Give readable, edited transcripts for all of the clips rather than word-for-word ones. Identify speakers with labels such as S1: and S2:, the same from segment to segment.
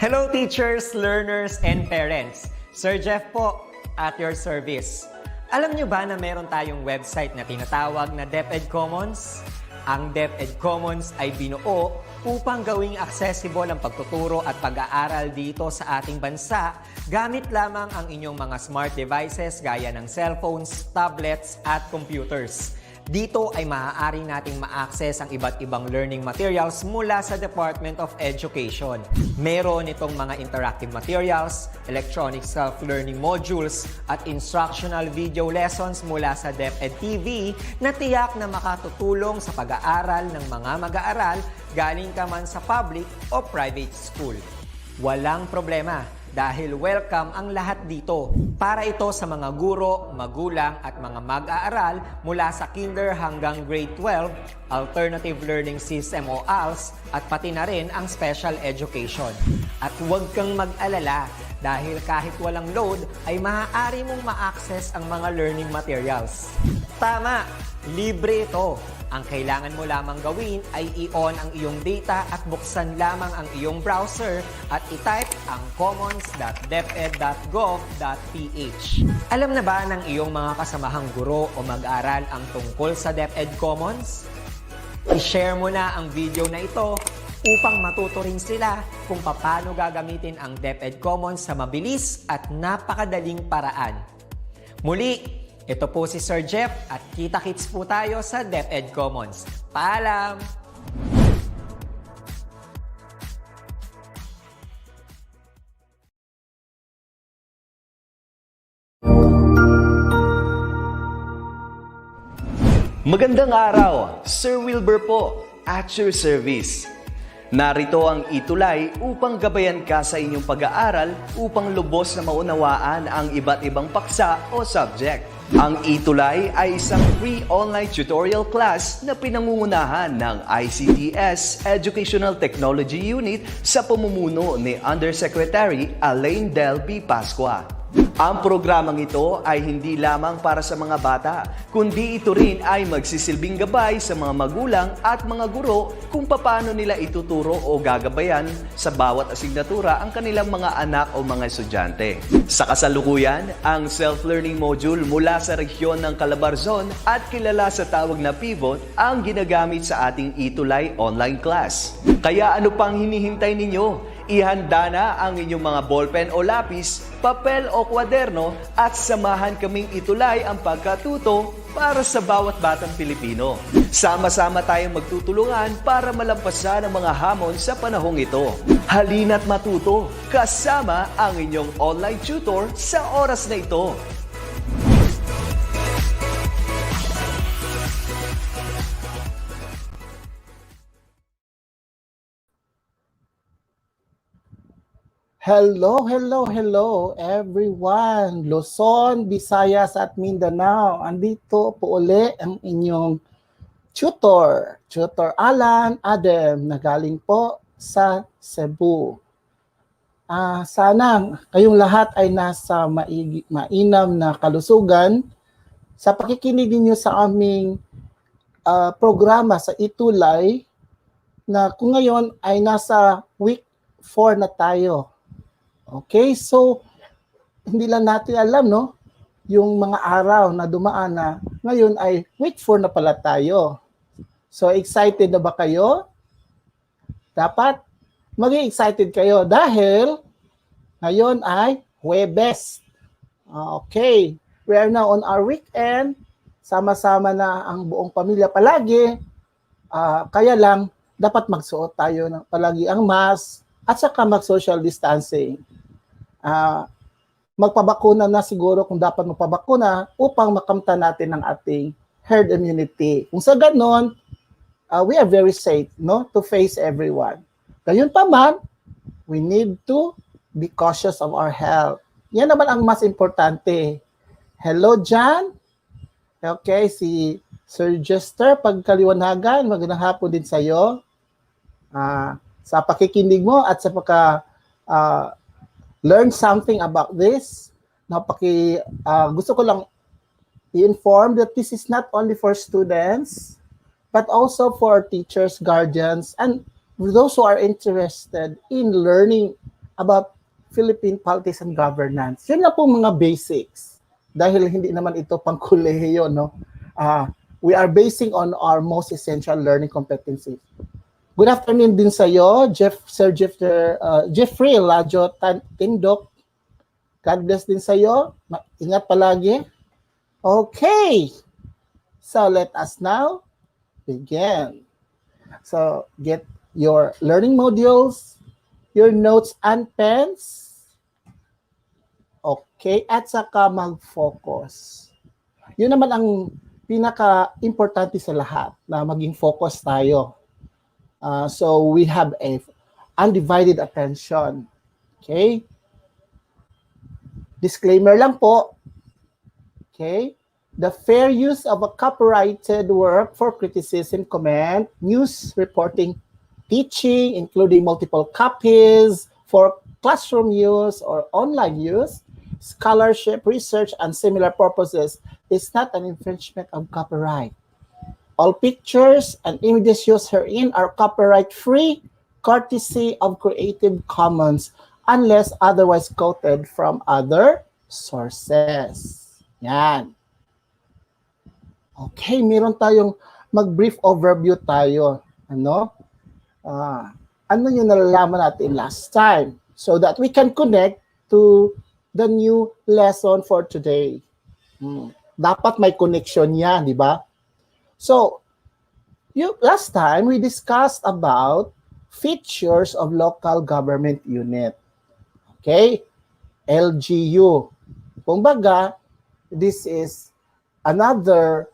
S1: Hello teachers, learners, and parents. Sir Jeff po, at your service. Alam nyo ba na meron tayong website na tinatawag na DepEd Commons? Ang DepEd Commons ay binuo upang gawing accessible ang pagtuturo at pag-aaral dito sa ating bansa gamit lamang ang inyong mga smart devices gaya ng cellphones, tablets, at computers. Dito ay maaari nating ma-access ang iba't ibang learning materials mula sa Department of Education. Meron itong mga interactive materials, electronic self-learning modules, at instructional video lessons mula sa DepEd TV na tiyak na makatutulong sa pag-aaral ng mga mag-aaral galing ka man sa public o private school. Walang problema dahil welcome ang lahat dito. Para ito sa mga guro, magulang at mga mag-aaral mula sa kinder hanggang grade 12, alternative learning system o ALS, at pati na rin ang special education. At huwag kang mag-alala dahil kahit walang load ay maaari mong ma-access ang mga learning materials. Tama! Libre ito. Ang kailangan mo lamang gawin ay i-on ang iyong data at buksan lamang ang iyong browser at i-type ang commons.deped.gov.ph. Alam na ba ng iyong mga kasamahang guro o mag-aral ang tungkol sa DepEd Commons? I-share mo na ang video na ito upang matuto rin sila kung paano gagamitin ang DepEd Commons sa mabilis at napakadaling paraan. Muli, ito po si Sir Jeff at kita-kits po tayo sa DepEd Commons. Paalam!
S2: Magandang araw, Sir Wilbur po, at your service. Narito ang ETUlay upang gabayan ka sa inyong pag-aaral upang lubos na maunawaan ang iba't ibang paksa o subject. Ang ETUlay ay isang free online tutorial class na pinangungunahan ng ICT's Educational Technology Unit sa pamumuno ni Undersecretary Elaine Del B. Pascua. Ang programang ito ay hindi lamang para sa mga bata, kundi ito rin ay magsisilbing gabay sa mga magulang at mga guro kung paano nila ituturo o gagabayan sa bawat asignatura ang kanilang mga anak o mga estudyante. Sa kasalukuyan, ang self-learning module mula sa rehiyon ng Calabarzon at kilala sa tawag na pivot ang ginagamit sa ating ETUlay online class. Kaya ano pang hinihintay ninyo? Ihanda na ang inyong mga ballpen o lapis, papel o kwaderno at samahan kaming itulay ang pagkatuto para sa bawat batang Pilipino. Sama-sama tayong magtutulungan para malampasan ang mga hamon sa panahong ito. Halina't matuto kasama ang inyong online tutor sa oras na ito.
S3: Hello everyone! Luzon, Visayas at Mindanao. Andito po uli ang inyong tutor, Tutor Alan Adem, na galing po sa Cebu. Sana kayong lahat ay nasa mainam na kalusugan sa pakikinig ninyo sa aming programa sa ETUlay na kung ngayon ay nasa Week 4 na tayo. Okay, so hindi lang natin alam, no? Yung mga araw na dumaan na ngayon ay Week 4 na pala tayo. So excited na ba kayo? Dapat maging excited kayo dahil ngayon ay Huwebes. Okay, we are now on our weekend. Sama-sama na ang buong pamilya palagi. Kaya lang, dapat magsuot tayo ng palagi ang mask at saka mag-social distancing. Magpabakuna na siguro kung dapat magpabakuna upang makamtan natin ang ating herd immunity. Kung sa ganon, we are very safe, no, to face everyone. Gayun pa man, we need to be cautious of our health. Yan naman ang mas importante. Hello, John. Okay, si Sir Jester, pagkaliwanagan, magandang hapon din sa iyo. Sa pakikinig mo at sa learn something about this. Gusto ko lang i-inform that this is not only for students, but also for teachers, guardians, and those who are interested in learning about Philippine politics and governance. Yun lang po mga basics. Dahil hindi naman ito pang kolehiyo, no? We are basing on our most essential learning competencies. Good afternoon din sa iyo, Jeffrey Lajo Tindok. God bless din sa iyo. Ingat palagi. Okay. So let us now begin. So get your learning modules, your notes and pens. Okay, at saka mag-focus. Yun naman ang pinaka-importante sa lahat, na maging focus tayo. So we have a undivided attention. Okay? Disclaimer lang po. Okay? The fair use of a copyrighted work for criticism, comment, news reporting, teaching, including multiple copies for classroom use or online use, scholarship, research, and similar purposes is not an infringement of copyright. All pictures and images used herein are copyright-free, courtesy of Creative Commons, unless otherwise quoted from other sources. Yan. Okay, meron tayong mag-brief overview tayo. Ano yung nalalaman natin last time so that we can connect to the new lesson for today. Dapat may connection yan, di ba? So, last time we discussed about features of local government unit. Okay? LGU. Kumbaga, this is another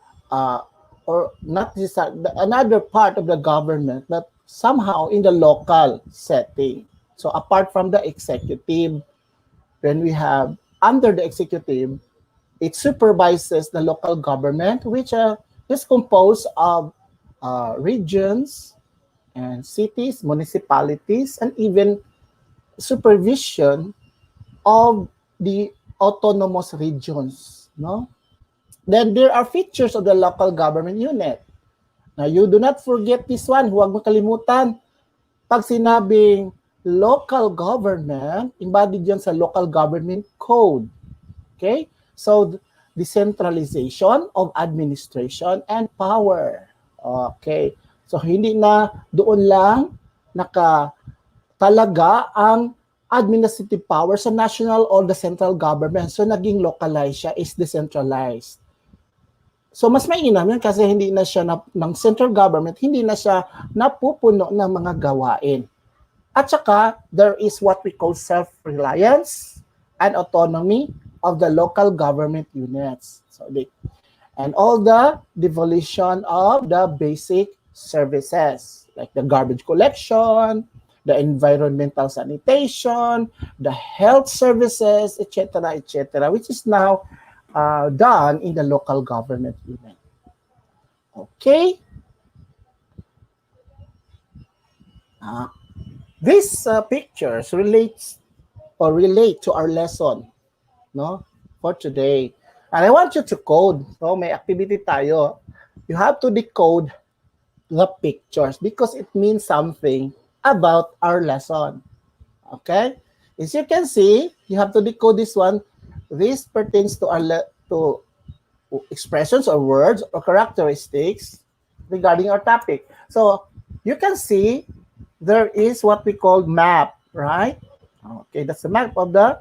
S3: or not just another part of the government, but somehow in the local setting. So apart from the executive, when we have under the executive, it supervises the local government, which is composed of regions and cities, municipalities, and even supervision of the autonomous regions, no? Then there are features of the local government unit. Now, you do not forget this one. Huwag mo kalimutan. Pag sinabing local government, embodied yan sa local government code. Okay? So, decentralization of administration and power. Okay. So, hindi na doon lang nakatalaga ang administrative power sa national or the central government. So, naging localized siya, is decentralized. So, mas mainam yan kasi hindi na siya ng central government, hindi na siya napupuno ng mga gawain. At saka, there is what we call self-reliance and autonomy of the local government units. So, and all the devolution of the basic services, like the garbage collection, the environmental sanitation, the health services, etc., which is now done in the local government unit. Okay. These pictures relate to our lesson, no, for today. And I want you to code. So may activity tayo. You have to decode the pictures because it means something about our lesson. Okay? As you can see, you have to decode this one. This pertains to to expressions or words or characteristics regarding our topic. So you can see there is what we call map, right? Okay, that's the map of the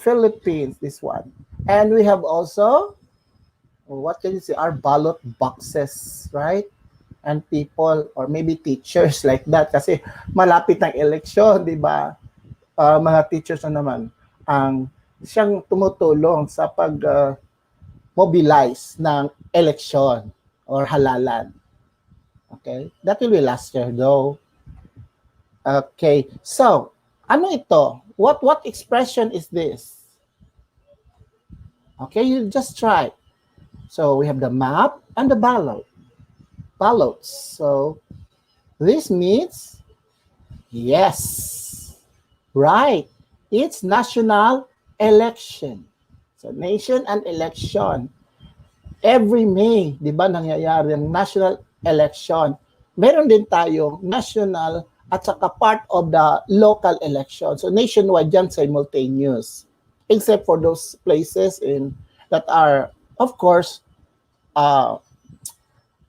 S3: Philippines, this one. And we have also, what can you say, our ballot boxes, right? And people or maybe teachers like that kasi malapit ang eleksyon, di ba? Mga teachers na naman ang siyang tumutulong sa pag-mobilize ng election or halalan. Okay? That will be last year though. Okay. So, ano ito? What expression is this? Okay, you just try. So, we have the map and the ballots. So, this means yes. Right. It's national election. So, nation and election. Every May, di ba, nangyayari ang national election. Meron din tayong national at saka part of the local election. So nationwide yan simultaneous. Except for those places that are, of course,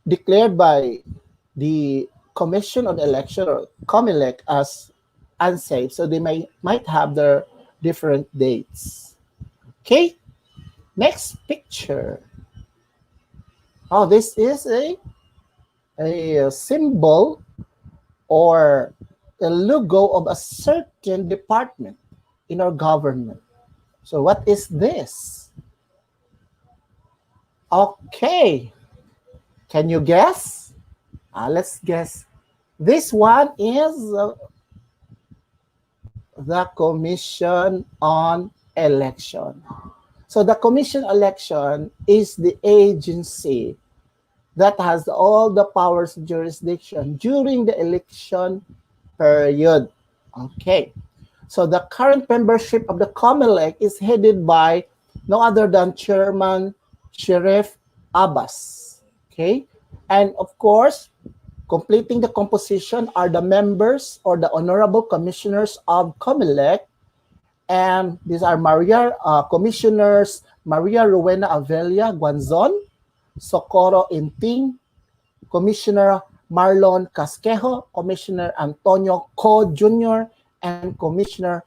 S3: declared by the Commission on Election or COMELEC as unsafe. So they might have their different dates. Okay, next picture. Oh, this is a symbol or a logo of a certain department in our government. So what is this? Okay, can you guess? Let's guess. This one is the Commission on Election. So the Commission on Election is the agency that has all the powers of jurisdiction during the election period. Okay. So the current membership of the COMELEC is headed by no other than Chairman Sheriff Abbas. Okay. And of course, completing the composition are the members or the honorable commissioners of COMELEC. And these are Commissioners Maria Rowena Avelia Guanzon, Socorro Inting, Commissioner Marlon Casquejo, Commissioner Antonio Co. Jr., and Commissioner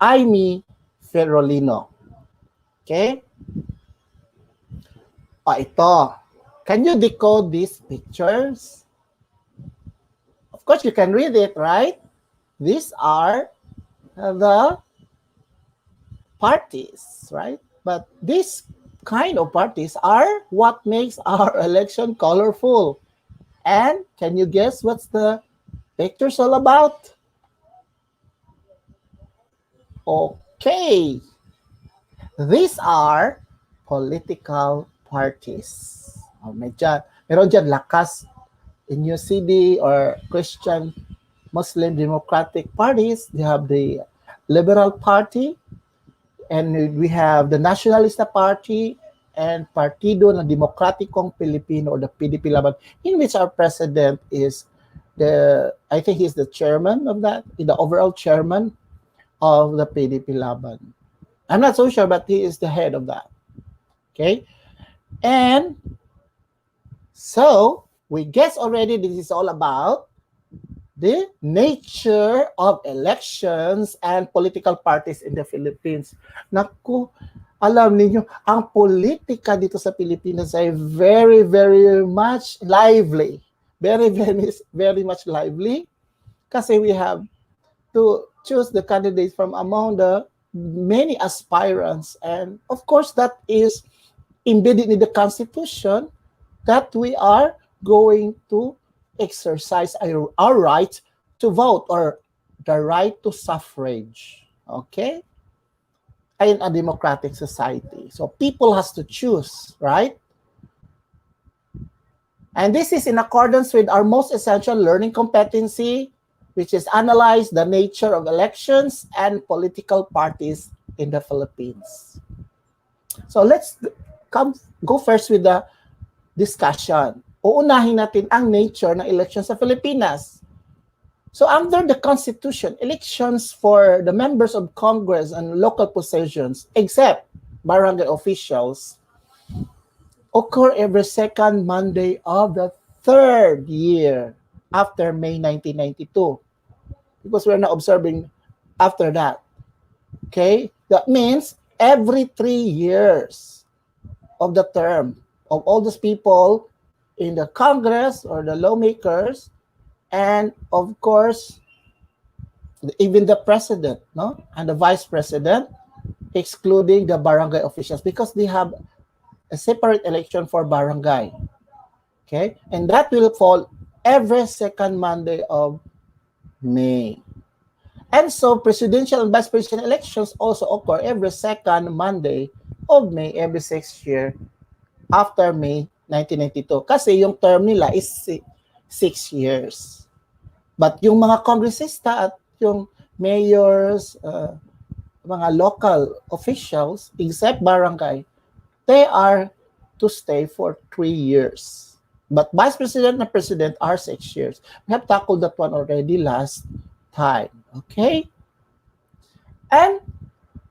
S3: Aimee Ferrolino. Okay? Ito. Can you decode these pictures? Of course, you can read it, right? These are the parties, right? But these kind of parties are what makes our election colorful. And can you guess what's the pictures all about? Okay. These are political parties. Meron dyan lakas in your CD or Christian Muslim Democratic parties. They have the Liberal Party, and we have the Nacionalista Party and Partido na Demokratikong Pilipino, or the PDP Laban, in which our president is I think he's the chairman of that, the overall chairman of the PDP Laban. I'm not so sure, but he is the head of that. Okay? And so we guess already this is all about the nature of elections and political parties in the Philippines. Naku, alam niyo, ang politika dito sa Pilipinas ay very, very much lively. Very, very, very much lively. Kasi we have to choose the candidates from among the many aspirants. And of course, that is embedded in the Constitution that we are going to exercise our right to vote, or the right to suffrage. Okay? In a democratic society. So people has to choose, right? And this is in accordance with our most essential learning competency, which is analyze the nature of elections and political parties in the Philippines. So let's go first with the discussion. Uunahin natin ang nature ng elections sa Pilipinas. So under the Constitution, elections for the members of Congress and local positions, except barangay officials, occur every second Monday of the third year after May 1992. Because we're not observing after that. Okay? That means every 3 years of the term of all those people in the Congress or the lawmakers, and of course, even the president, no, and the vice president, excluding the barangay officials, because they have a separate election for barangay. Okay, and that will fall every second Monday of May. And so presidential and vice presidential elections also occur every second Monday of May every 6th year after May 1992. Kasi yung term nila is 6 years. But yung mga kongresista at yung mayors, mga local officials, except barangay, they are to stay for 3 years. But Vice President and President are 6 years. We have tackled that one already last time. Okay? And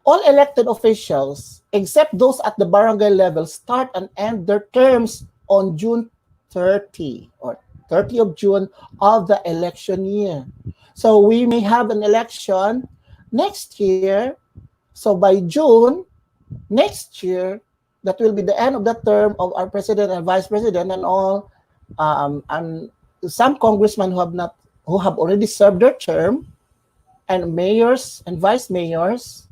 S3: all elected officials, except those at the barangay level, start and end their terms on June 30 or 30 of June of the election year. So we may have an election next year. So by June next year, that will be the end of the term of our president and vice president and all, and some congressmen who have already served their term, and mayors and vice mayors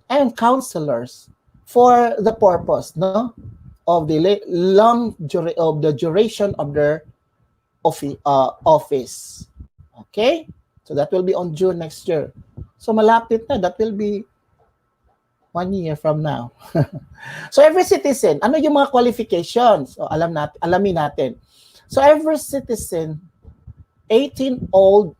S3: and councilors for the purpose, no, of the duration of their office. Okay, so that will be on June next year. So malapit na, that will be 1 year from now. So every citizen, ano yung mga qualifications? So alamin natin. So every citizen 18 old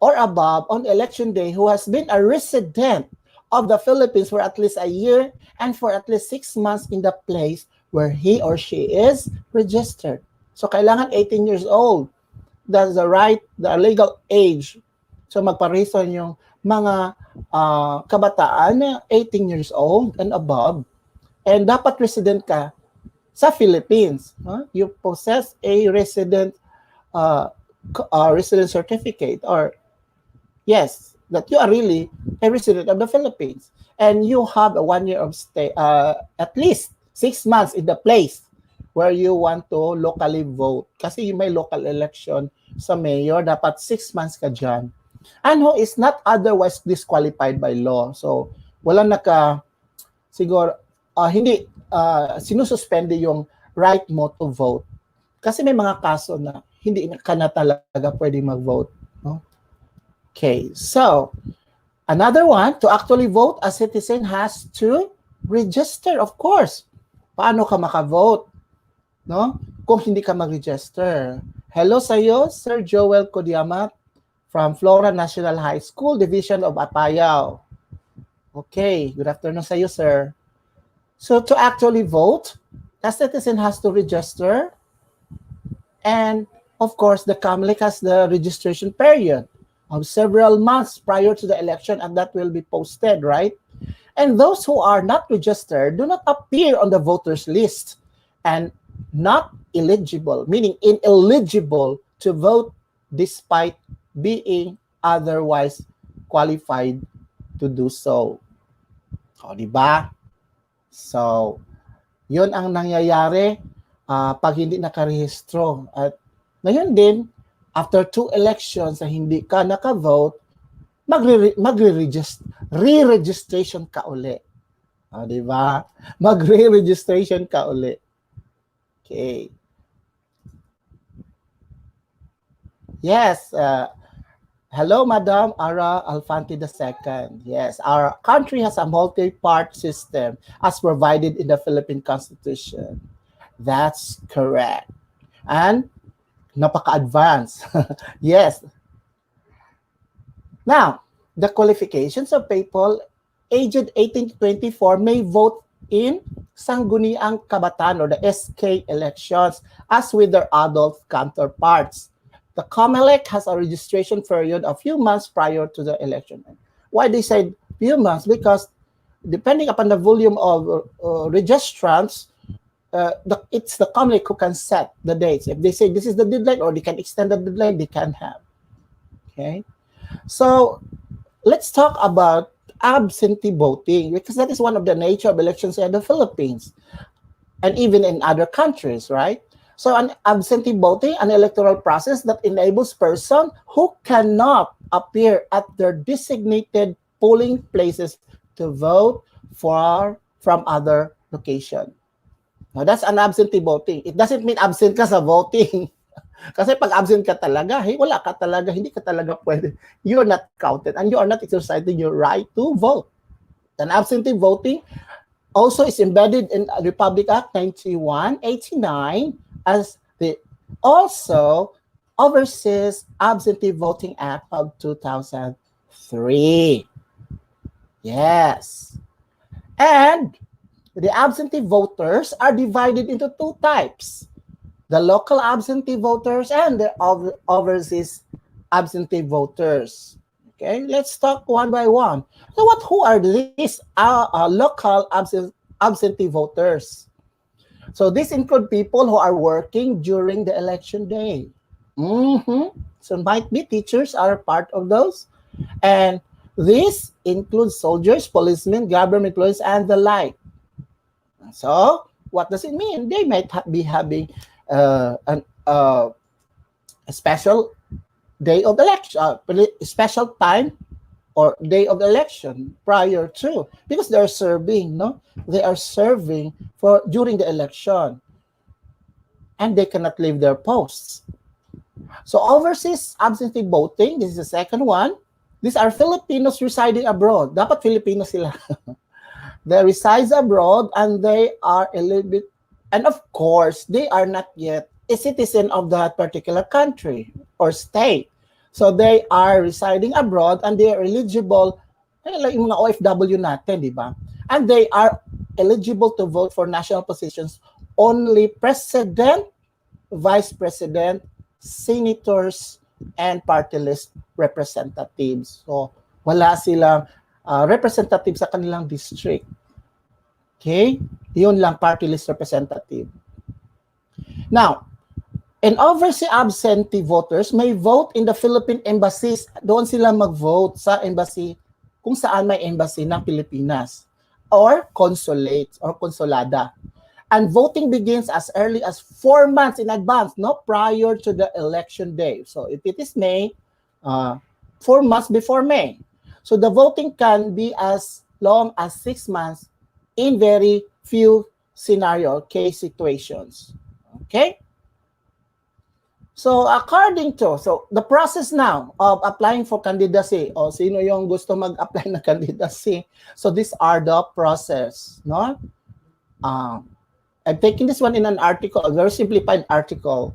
S3: or above on election day who has been a resident of the Philippines for at least a year and for at least 6 months in the place where he or she is registered. So kailangan 18 years old. That's the legal age. So magpa-reason yung mga kabataan na 18 years old and above. And dapat resident ka sa Philippines. You possess a resident certificate, or yes, that you are really a resident of the Philippines. And you have a 1 year of stay, at least 6 months in the place where you want to locally vote. Kasi may local election sa mayor, dapat 6 months ka dyan. And who is not otherwise disqualified by law. So, wala siguro, hindi sinususpende yung right mo to vote. Kasi may mga kaso na hindi ka na talaga pwede mag-vote. No? Okay, so, another one, to actually vote, a citizen has to register, of course. Paano ka maka-vote? No? Kung hindi ka mag-register. Hello sa'yo, Sir Joel Kodiamat from Flora National High School, Division of Apayao. Okay, good afternoon sa'yo, sir. So to actually vote, a citizen has to register. And of course, the COMELEC has the registration period of several months prior to the election, and that will be posted, right? And those who are not registered do not appear on the voters list and not eligible, meaning ineligible to vote despite being otherwise qualified to do so. O, diba? So, yun ang nangyayari pag hindi nakarehistro. At ngayon din, after 2 elections na hindi ka nakavote, re-registration ka uli. O, diba? Magre-registration ka uli. Okay. Yes, hello, Madam Ara Alfante II. Yes, our country has a multi-part system as provided in the Philippine Constitution. That's correct. And napaka-advanced. Yes. Now, the qualifications of people aged 18 to 24 may vote in Sangguniang Kabataan or the SK elections as with their adult counterparts. The COMELEC has a registration period a few months prior to the election. Why they said few months? Because depending upon the volume of registrants, it's the COMELEC who can set the dates. If they say this is the deadline or they can extend the deadline, they can have. Okay? So let's talk about absentee voting, because that is one of the nature of elections in the Philippines and even in other countries, right? So an absentee voting, an electoral process that enables person who cannot appear at their designated polling places to vote from other location. Now that's an absentee voting. It doesn't mean absent ka sa voting. Kasi pag absent ka talaga, wala ka talaga, hindi ka talaga pwede. You're not counted and you are not exercising your right to vote. An absentee voting also is embedded in Republic Act 9189 as the also overseas Absentee Voting Act of 2003. Yes. And the absentee voters are divided into 2 types. the local absentee voters, and the overseas absentee voters. Okay, let's talk one by one. So who are these local absentee voters? So this include people who are working during the election day. So might be teachers are part of those. And this includes soldiers, policemen, government employees, and the like. So what does it mean? They might be having a special day of election, special time or day of election prior to, because they're serving, no? They are serving for during the election, and they cannot leave their posts. So overseas absentee voting, this is the second one. These are Filipinos residing abroad. Dapat Filipino sila. They reside abroad and they are a little bit, and of course, they are not yet a citizen of that particular country or state. So they are residing abroad and they are eligible, like yung mga OFW natin, di ba? And they are eligible to vote for national positions only president, vice president, senators, and party list representatives. So wala silang representative sa kanilang district. Okay? Yun lang, party list representative. Now, and overseas absentee voters may vote in the Philippine embassies. Doon sila mag-vote sa embassy kung saan may embassy ng Pilipinas or consulate or konsulada. And voting begins as early as 4 months in advance, no, prior to the election day. So if it is May, 4 months before May. So the voting can be as long as 6 months in very few scenario case situations. Okay? So according to, so the process now of applying for candidacy, o sino yung gusto mag-apply na candidacy. So these are the process, no? I'm taking this one in an article, a very simplified article,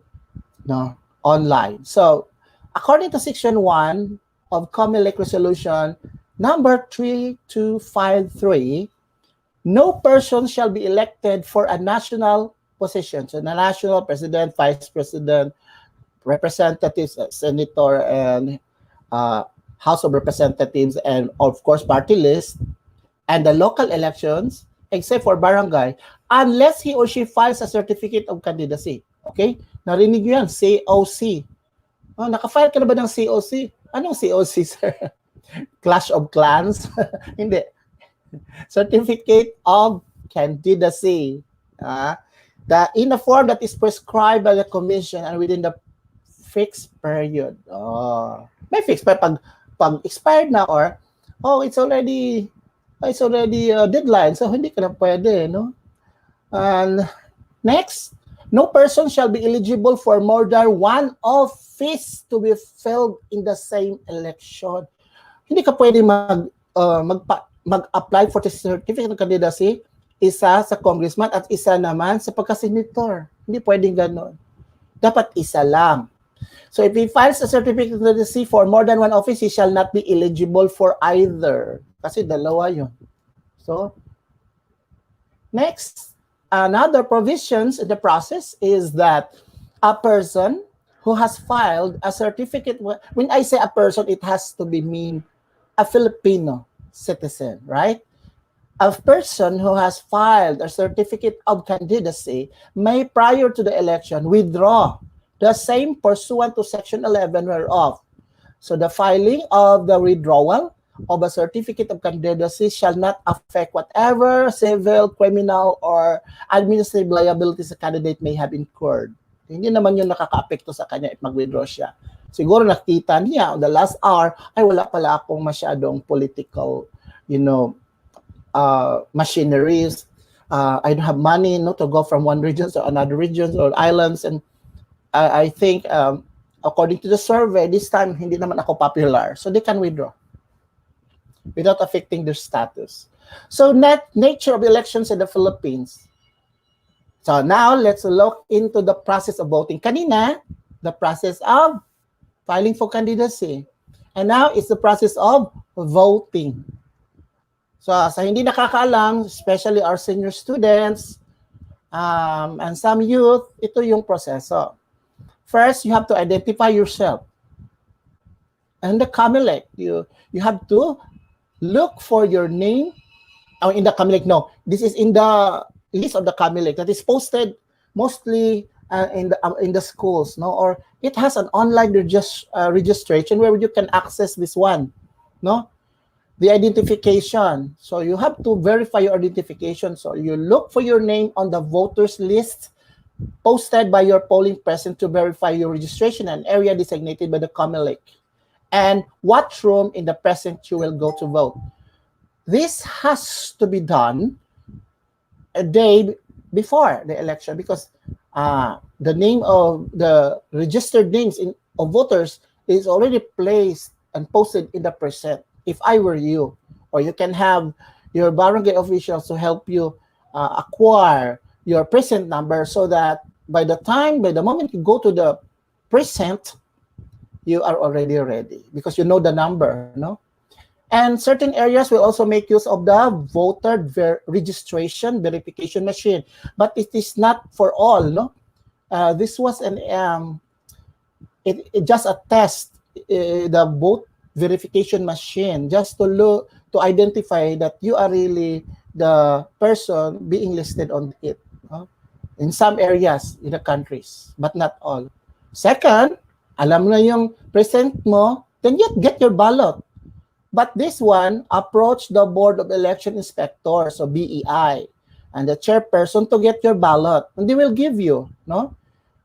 S3: no, online. So according to section 1 of COMELEC resolution number 3253, no person shall be elected for a national position. So the national president, vice president, representatives, senator, and House of Representatives, and of course party list, and the local elections, except for barangay, unless he or she files a certificate of candidacy. Okay? Narinig nyo yan, COC. Oh, naka-file ka na ba ng COC? Anong COC, sir? Clash of Clans? Hindi. Certificate of candidacy. In a form that is prescribed by the commission and within the fixed period. May fixed period pag expired na, or it's already deadline, so hindi ka na pwede, no? And next, no person shall be eligible for more than one office to be filled in the same election. Hindi ka pwede mag-apply for the certificate of candidacy, isa sa congressman at isa naman sa pagka-senator. Hindi pwedeng gano'n. Dapat isa lang. So if he files a certificate of candidacy for more than one office, he shall not be eligible for either. Kasi dalawa yun. So, next, another provisions in the process is that a person who has filed a certificate, when I say a person, it has to be mean a Filipino citizen, right? A person who has filed a certificate of candidacy may, prior to the election, withdraw the same pursuant to Section 11 whereof. So the filing of the withdrawal of a certificate of candidacy shall not affect whatever civil, criminal, or administrative liabilities the candidate may have incurred. Hindi naman yun nakaka-apekto sa kanya if mag-withdraw siya. Siguro nakita niya on the last hour, ay wala pala akong masyadong political, machineries. I don't have money to go from one region to another region or islands, and I think according to the survey, this time hindi naman ako popular, so they can withdraw without affecting their status. So nature of elections in the Philippines. So now let's look into the process of voting. Kanina, the process of filing for candidacy. And now it's the process of voting. So sa hindi nakakaalam, especially our senior students, and some youth, ito yung proseso. First, you have to identify yourself. And the COMELEC, you have to look for your name. Oh, in the COMELEC, no. This is in the list of the COMELEC that is posted mostly in the schools, no? Or it has an online registration where you can access this one, no? The identification. So you have to verify your identification. So you look for your name on the voters list posted by your polling precinct to verify your registration and area designated by the COMELEC, and what room in the precinct you will go to vote. This has to be done a day before the election, because the name of the registered names of voters is already placed and posted in the precinct. If I were you, or you can have your barangay officials to help you acquire your precinct number, so that by the moment you go to the precinct, you are already ready because you know the number, no? And certain areas will also make use of the voter registration verification machine, but it is not for all, no? This was it just a test, the vote verification machine, just to identify that you are really the person being listed on it, no? In some areas in the countries, but not all. Second, alam na yung present mo, then you get your ballot. But this one, approach the Board of Election Inspectors, so BEI, and the chairperson to get your ballot. And they will give you, no,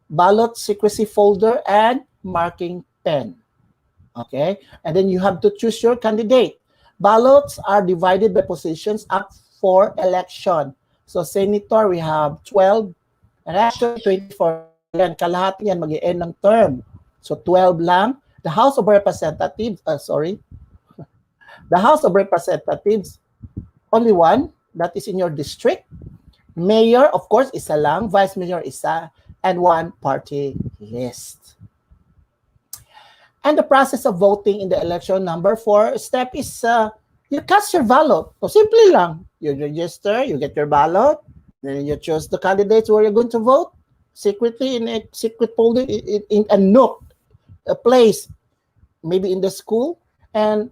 S3: ballot secrecy folder and marking pen. Okay? And then you have to choose your candidate. Ballots are divided by positions up for election. So senator, we have 12, and actually 24. Yan, kalahati yan mag-i-end ng term. So 12 lang. The House of Representatives, the House of Representatives, only one, that is in your district. Mayor, of course, isa lang. Vice Mayor, isa. And one party list. And the process of voting in the election, number 4 step is you cast your ballot. So simply lang. You register, you get your ballot, then you choose the candidates where you're going to vote secretly in a secret folder in a nook, a place, maybe in the school. And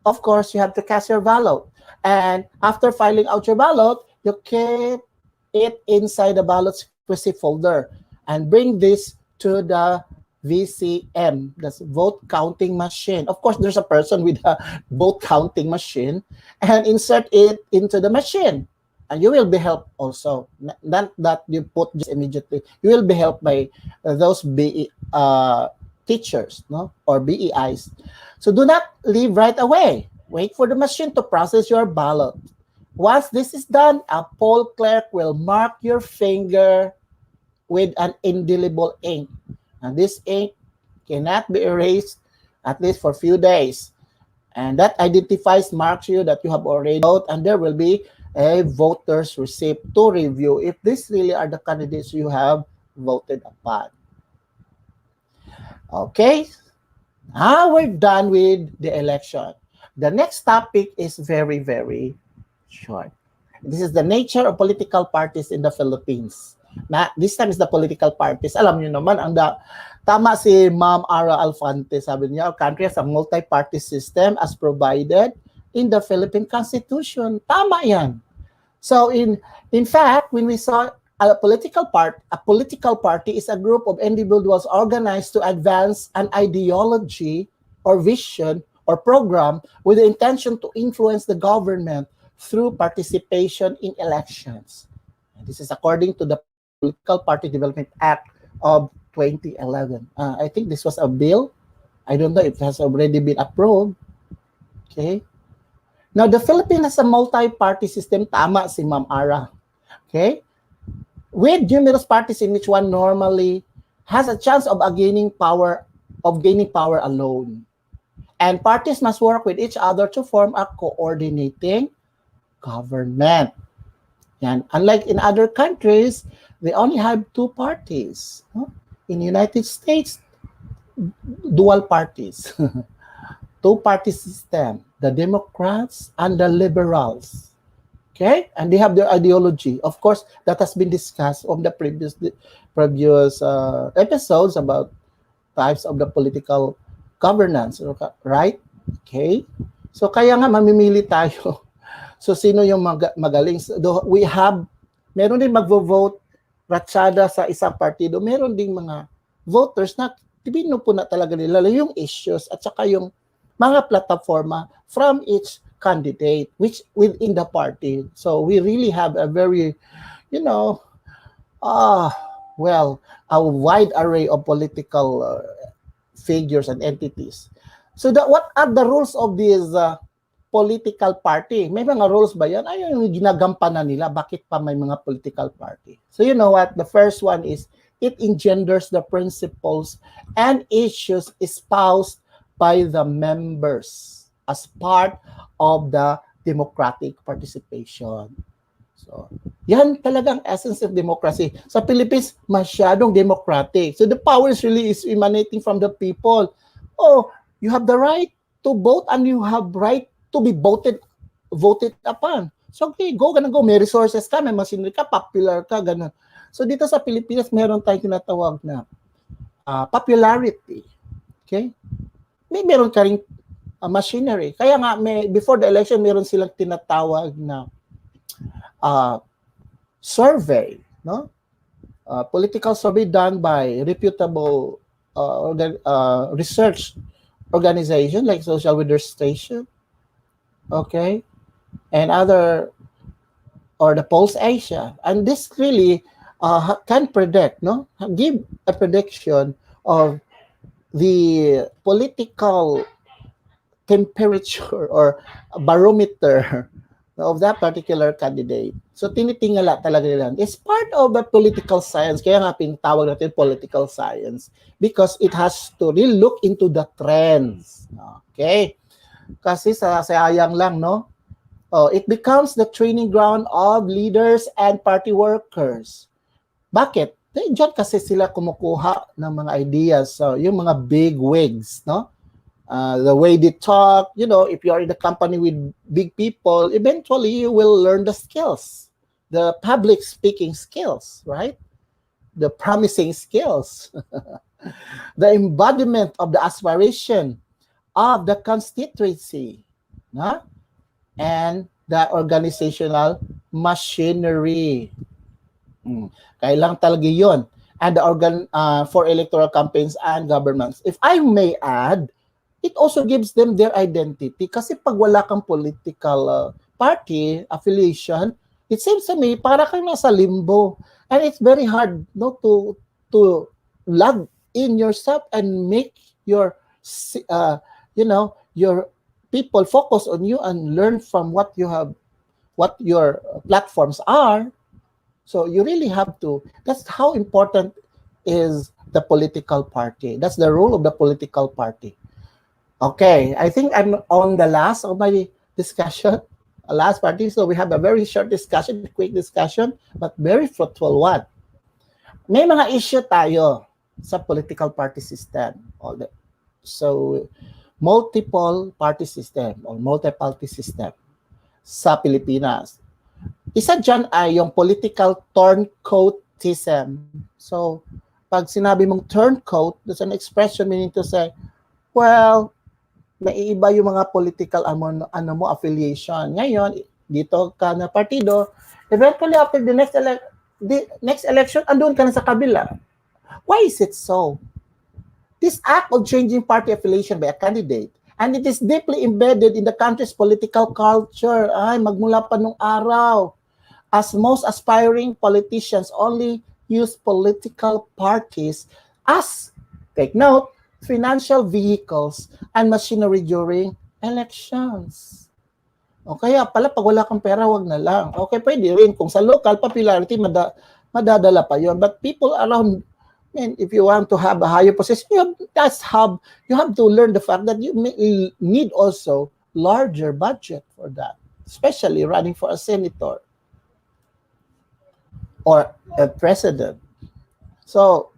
S3: of course, you have to cast your ballot. And after filing out your ballot, you keep it inside the ballot secrecy folder and bring this to the VCM, that's vote counting machine. Of course, there's a person with a vote counting machine, and insert it into the machine. And you will be helped also. Not that you put just immediately. You will be helped by those teachers, no, or BEIs. So do not leave right away. Wait for the machine to process your ballot. Once this is done, a poll clerk will mark your finger with an indelible ink. And this ink cannot be erased at least for a few days. And that marks you that you have already voted, and there will be a voter's receipt to review if these really are the candidates you have voted upon. Okay, now we're done with the election. The next topic is very, very short. This is the nature of political parties in the Philippines. This time is the political parties. Alam niyo naman, tama si Ma'am Ara Alfante, sabi niya, our country has a multi-party system as provided in the Philippine Constitution. Tama yan. So in fact, when we saw a political party is a group of individuals organized to advance an ideology or vision or program with the intention to influence the government through participation in elections. And this is according to the Political Party Development Act of 2011. I think this was a bill. I don't know if it has already been approved. Okay. Now, the Philippines has a multi-party system. Tama si Ma'am Ara. Okay. With numerous parties in which one normally has a chance of gaining power alone. And parties must work with each other to form a coordinating government. And unlike in other countries, they only have 2 parties. In the United States, dual parties. 2-party system, the Democrats and the Liberals. Okay, and they have their ideology. Of course, that has been discussed on the previous episodes about types of the political governance, right? Okay, so kaya nga mamimili tayo. So sino yung magaling? So, we have, meron din magvo-vote ratsyada sa isang partido. Meron ding mga voters na pinupo na talaga nila yung issues at saka yung mga plataforma from each candidate which within the party. So we really have a very, you know, a wide array of political figures and entities. So what are the rules of this political party? May mga rules ba yan? Ay, yung ginagampanan nila. Bakit pa may mga political party? So you know what? The first one is it engenders the principles and issues espoused by the members as part of the democratic participation. So, yan talagang essence of democracy. Sa Philippines, masyadong democratic. So the powers really is emanating from the people. Oh, you have the right to vote and you have right to be voted upon. So okay, go. May resources ka, may machinery ka, popular ka, ganun. So dito sa Pilipinas, meron tayong tinatawag na popularity. Okay? Meron ka rin machinery. Kaya nga, before the election, meron silang tinatawag na survey, no? Political survey done by reputable research organization like Social Weather Station, okay, and other, or the Pulse Asia, and this really can predict, no, give a prediction of the political temperature or barometer of that particular candidate. So tinitingala talaga nila. It's part of the political science. Kaya nga pinatawag natin political science because it has to really look into the trends. Okay? Kasi sayang lang, no? It becomes the training ground of leaders and party workers. Bakit? Diyan kasi sila kumukuha ng mga ideas. So, yung mga big wigs, no? The way they talk, you know, if you are in the company with big people, eventually you will learn the skills, the public speaking skills, right? The promising skills, the embodiment of the aspiration of the constituency, no? And the organizational machinery. Kailang talaga yun. And the organ for electoral campaigns and governments. If I may add, it also gives them their identity. Kasi pag wala kang political party affiliation, it seems to me para kang nasa limbo. And it's very hard, no, to log in yourself and make your your people focus on you and learn from what you have, what your platforms are. So you really have to, that's how important is the political party. That's the role of the political party. Okay, I think I'm on the last of my discussion, last party. So we have a very short discussion, quick discussion, but very fruitful one. May mga issue tayo sa political party system. So, multiple party system or multi-party system sa Pilipinas. Isa dyan ay yung political turncoatism. So, pag sinabi mong turncoat, there's an expression meaning to say, well, naiiba yung mga political affiliation. Ngayon, dito ka na partido, eventually after the next election, andun ka na sa kabila. Why is it so? This act of changing party affiliation by a candidate, and it is deeply embedded in the country's political culture. Ay, magmula pa nung araw. As most aspiring politicians only use political parties as, take note, financial vehicles and machinery during elections. O kaya pala, pag wala kang pera, wag na lang. Okay, pwede rin. Kung sa local popularity, madadala pa yon. But people around, if you want to have a higher position, you have to learn the fact that you need also larger budget for that, especially running for a senator or a president. So,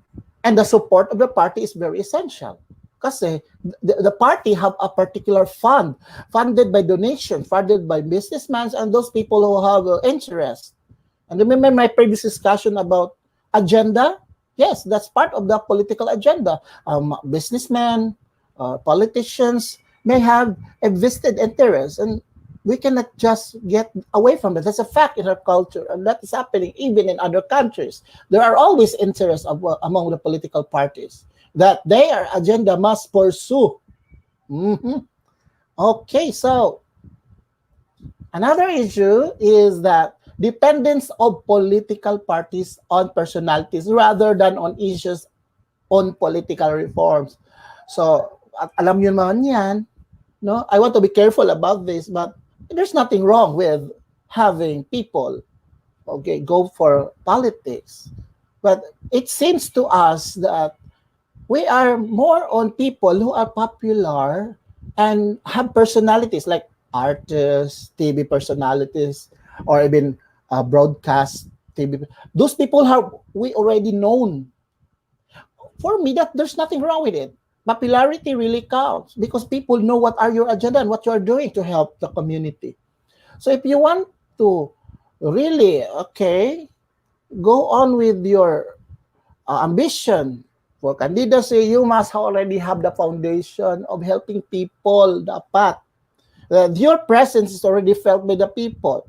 S3: and the support of the party is very essential. Kasi the party have a particular fund, funded by donation, funded by businessmen and those people who have interest. And remember my previous discussion about agenda? Yes, that's part of the political agenda. Businessmen, politicians may have a vested interest, and we cannot just get away from that. That's a fact in our culture, and that is happening even in other countries. There are always interests among the political parties that their agenda must pursue. Okay, so another issue is that dependence of political parties on personalities rather than on issues on political reforms. So, alam nyo naman yan, no? I want to be careful about this, but there's nothing wrong with having people, okay, go for politics. But it seems to us that we are more on people who are popular and have personalities like artists, TV personalities, or even broadcast TV. Those people have we already known. For me, that there's nothing wrong with it. Popularity really counts because people know what are your agenda and what you are doing to help the community. So if you want to really, okay, go on with your ambition for candidacy, you must already have the foundation of helping people, dapat. Your presence is already felt by the people.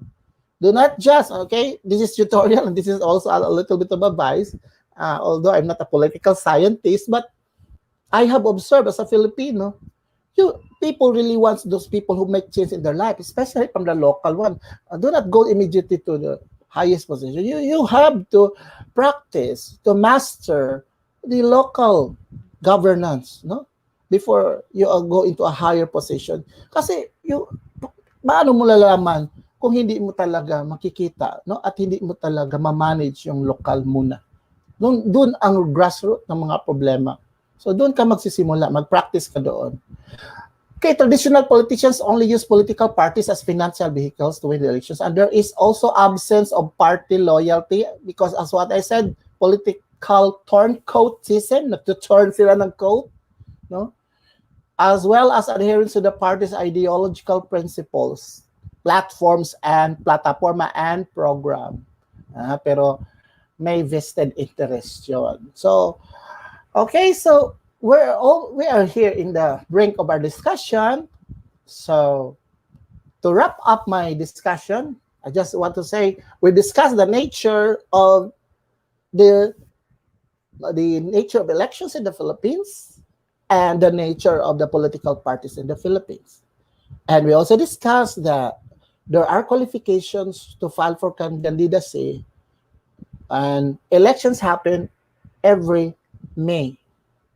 S3: Do not just, okay, this is tutorial and this is also a little bit of advice, although I'm not a political scientist, but I have observed as a Filipino, people really want those people who make change in their life, especially from the local one. Do not go immediately to the highest position. You have to practice, to master the local governance, no? Before you go into a higher position. Kasi paano mo lalaman kung hindi mo talaga makikita, no? At hindi mo talaga ma-manage yung local muna. Doon ang grassroots ng mga problema. So doon ka magsisimula, mag-practice ka doon. Okay, traditional politicians only use political parties as financial vehicles to win the elections. And there is also absence of party loyalty because as what I said, political turncoatism, nagtuturn sila ng coat, no? As well as adherence to the party's ideological principles, platforms, and plataforma and program. Pero may vested interest yun. So, okay, so we are here in the brink of our discussion. So, to wrap up my discussion, I just want to say we discussed the nature of the nature of elections in the Philippines and the nature of the political parties in the Philippines. And we also discussed that there are qualifications to file for candidacy, and elections happen every May,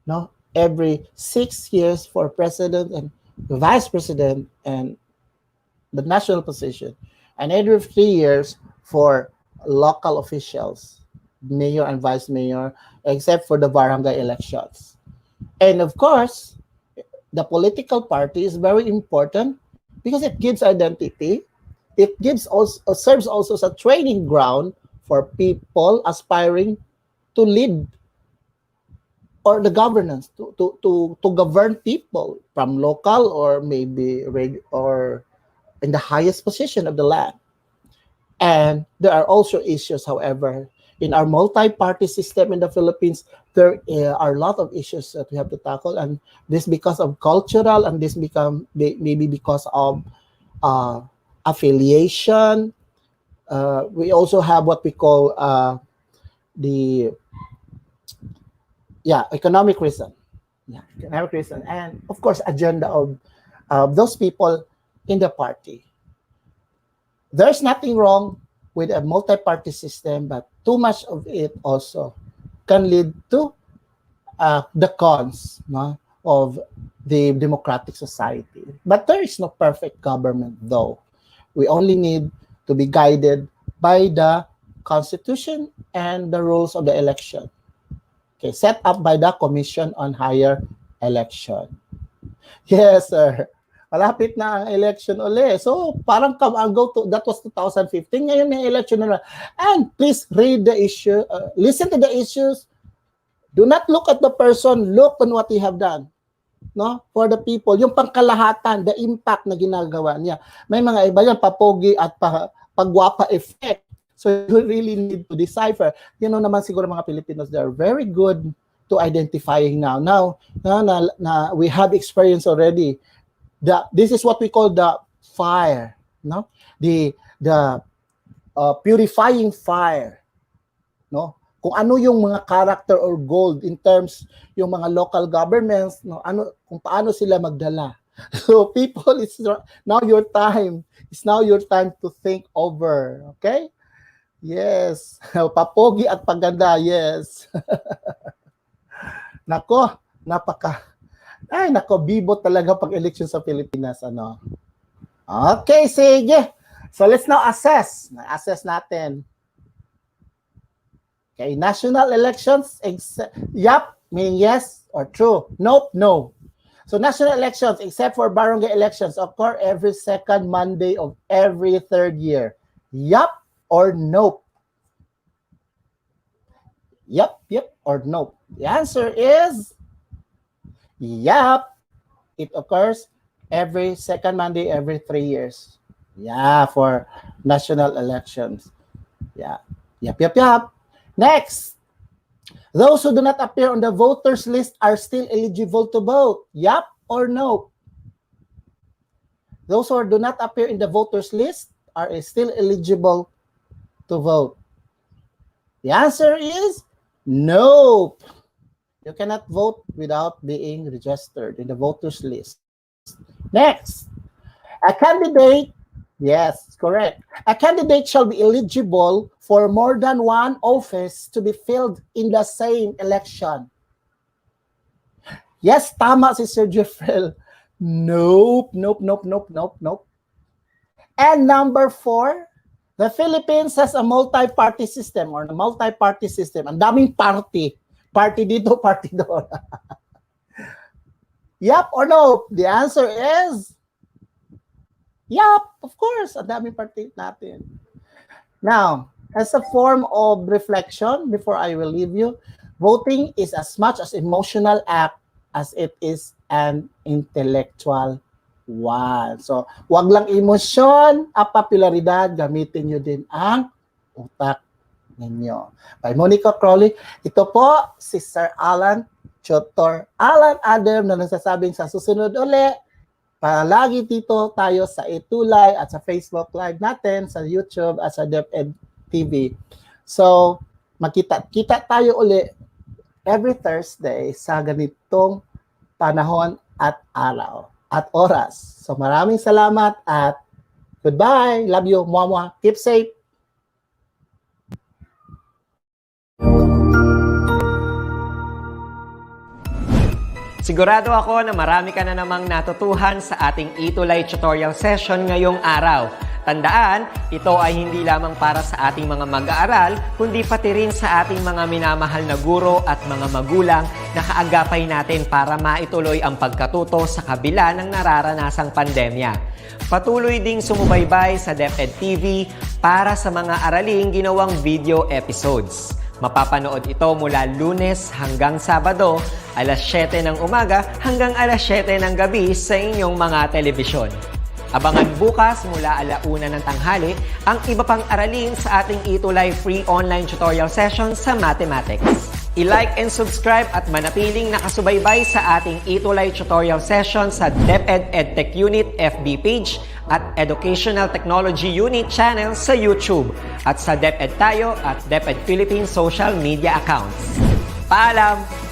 S3: no? Every 6 years for president and vice president and the national position, and every 3 years for local officials, mayor and vice mayor, except for the barangay elections. And of course, the political party is very important because it gives identity. It serves also as a training ground for people aspiring to lead or the governance to govern people from local or maybe or in the highest position of the land. And there are also issues, however, in our multi-party system in the Philippines, there are a lot of issues that we have to tackle, and this because of cultural, and this maybe because of affiliation. We also have what we call the economic reason. Yeah, economic reason, and of course, agenda of those people in the party. There's nothing wrong with a multi-party system, but too much of it also can lead to the cons, no, of the democratic society. But there is no perfect government, though. We only need to be guided by the Constitution and the rules of the election. Okay, set up by the Commission on Higher Election. Yes, sir. Malapit na ang election uli. So, parang that was 2015. Ngayon may election na. And please read the issue. Listen to the issues. Do not look at the person. Look on what he have done. no, for the people, yung pangkalahatan, the impact na ginagawa niya. May mga iba yan, papogi at pagwapa effect. So you really need to decipher. You know naman siguro mga Filipinos, they're very good to identifying now. Now, we have experience already. This is what we call the fire, no? The purifying fire, no? Kung ano yung mga character or goal in terms yung mga local governments, no, kung paano sila magdala. So people, it's now your time. It's now your time to think over, okay? Yes. Papogi at paganda, yes. Nako, bibo talaga pag election sa Pilipinas, ano. Okay, sige. So let's now assess. Na-assess natin. Okay, national elections, yup, meaning yes or true. Nope, no. So national elections, except for barangay elections, occur every second Monday of every third year. Yup or nope? Yup or nope? The answer is yup. It occurs every second Monday every 3 years. Yeah, for national elections. Yeah. Yup. Next, those who do not appear on the voters list are still eligible to vote. Yup or no? Those who do not appear in the voters list are still eligible to vote. The answer is nope. You cannot vote without being registered in the voters list. Next, a candidate, yes, correct. A candidate shall be eligible for more than one office to be filled in the same election. Yes, tama si Sir Jeffrey. Nope. And number 4, the Philippines has a multi-party system or a multi-party system. Ang daming party. Party dito, party doon. Yup or no? The answer is yup, of course. Ang daming party natin. Now, as a form of reflection, before I will leave you, voting is as much as emotional act as it is an intellectual one. So, wag lang emosyon at popularidad, gamitin nyo din ang utak ninyo. By Monica Crowley, ito po si Sir Alan, Tutor Alan Adam na nagsasabing sa susunod uli, palagi dito tayo sa ETUlay at sa Facebook Live natin, sa YouTube at sa DepEd TV. So, kita tayo uli every Thursday sa ganitong panahon at araw at oras. So, maraming salamat at goodbye. Love you. Mwah. Keep safe.
S1: Sigurado ako na marami ka na namang natutuhan sa ating ETUlay tutorial session ngayong araw. Tandaan, ito ay hindi lamang para sa ating mga mag-aaral, kundi pati rin sa ating mga minamahal na guro at mga magulang na kaagapay natin para maituloy ang pagkatuto sa kabila ng nararanasang pandemya. Patuloy ding sumubaybay sa DepEd TV para sa mga araling ginawang video episodes. Mapapanood ito mula Lunes hanggang Sabado, alas 7 ng umaga hanggang alas 7 ng gabi sa inyong mga telebisyon. Abangan bukas mula 1:00 ng tanghali ang iba pang aralin sa ating ETUlay free online tutorial session sa mathematics. I-like and subscribe at manatiling nakasubaybay sa ating ETUlay tutorial session sa DepEd Edtech Unit FB page at Educational Technology Unit channel sa YouTube at sa DepEd Tayo at DepEd Philippine social media accounts. Paalam!